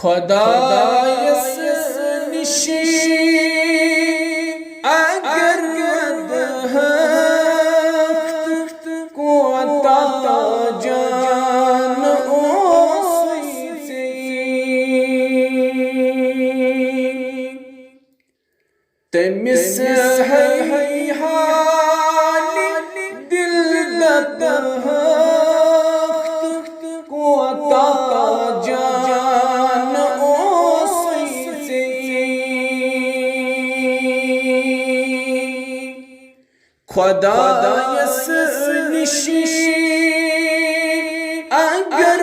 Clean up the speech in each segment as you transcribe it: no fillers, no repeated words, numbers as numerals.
خدایس نشی اگر دهخت کوتا جان اوسیسی تمس ہے حال دل دهخت کوتا جان اوسیسی خدایس نشی اگر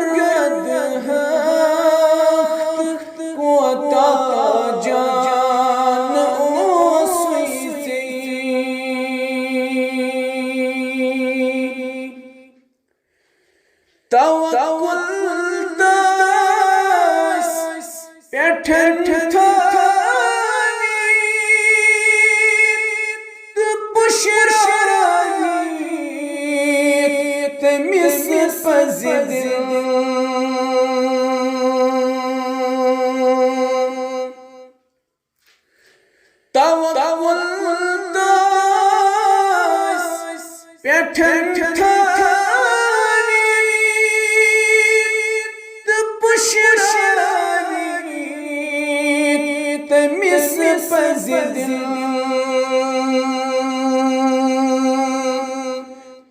دهخت کوتا جان اوسیسی توکل داس پیٹھن تھانی پشرانی تمس پزد توکل داس پیٹھن تھانی پشرانی تمس پزد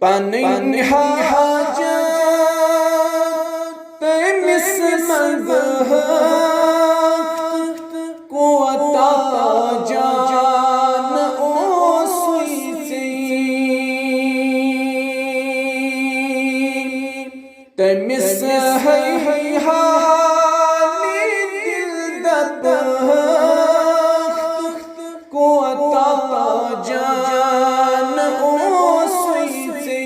پنن حاجت تمس منگہت کوتا جان اوسیسی تمس ہے حال دل دهخت کوتا جان اوسیسی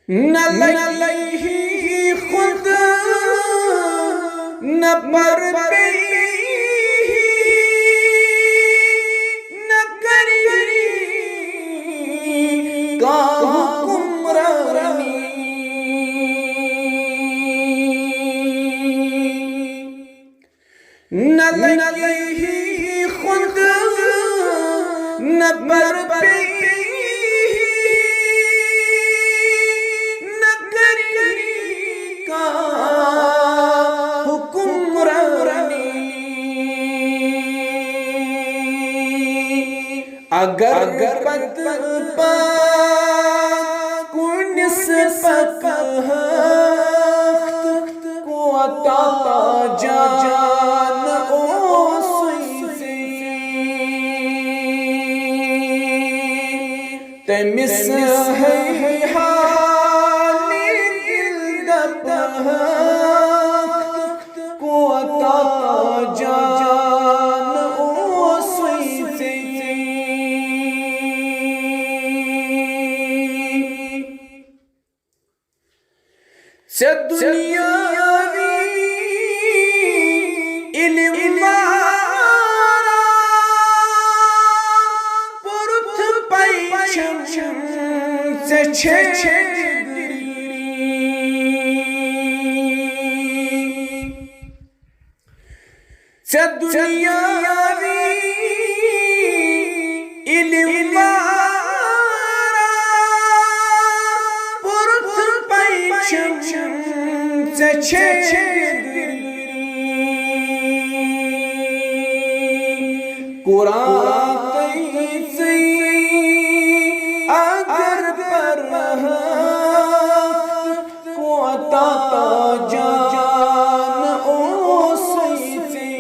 نہ لئی خود نہ پر نہ کری کا حکمرانی نہ لئی خود نہ پر نہ کری کا حکمرانی اگر پت کنس پکہت کوتا جان اوسیسی تمس ہے حال دل دهخت کوتا جان اوسیسی سے دنیاوی علم مارا پرت پیچم سے سے دنیاوی علم مارا پرت پیچم سے قرآن تیسی اگر برہت کوتا جان اوسیسی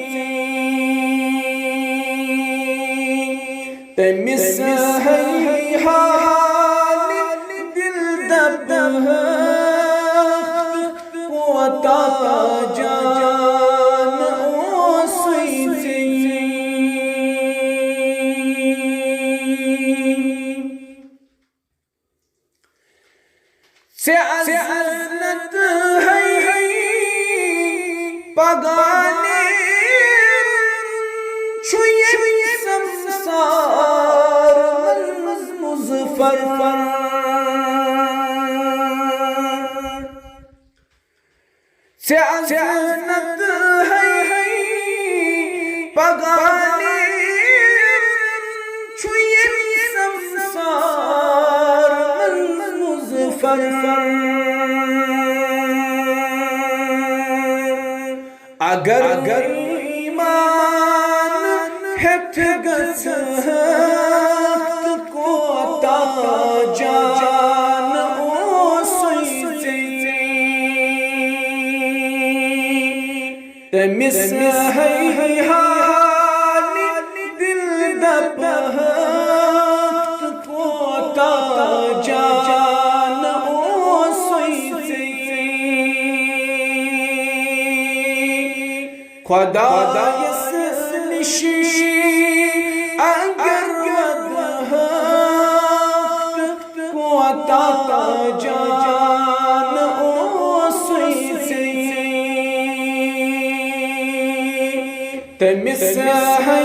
تمس ہے حال دل دهخت کوتا جان اوسیسی سے عزت ہے پگانے چھوئے سمسار مظفر سے عظمت ہے پگانے چھوئے سمسار مظفر اگر ایمان ہے گسخت کو عطا جان او سوئی تمس ہے حال دل دبخت کو عطا جان او سوئی خدا یس نشی اگر ودہت کو عطا جان او سوئی تمس ہے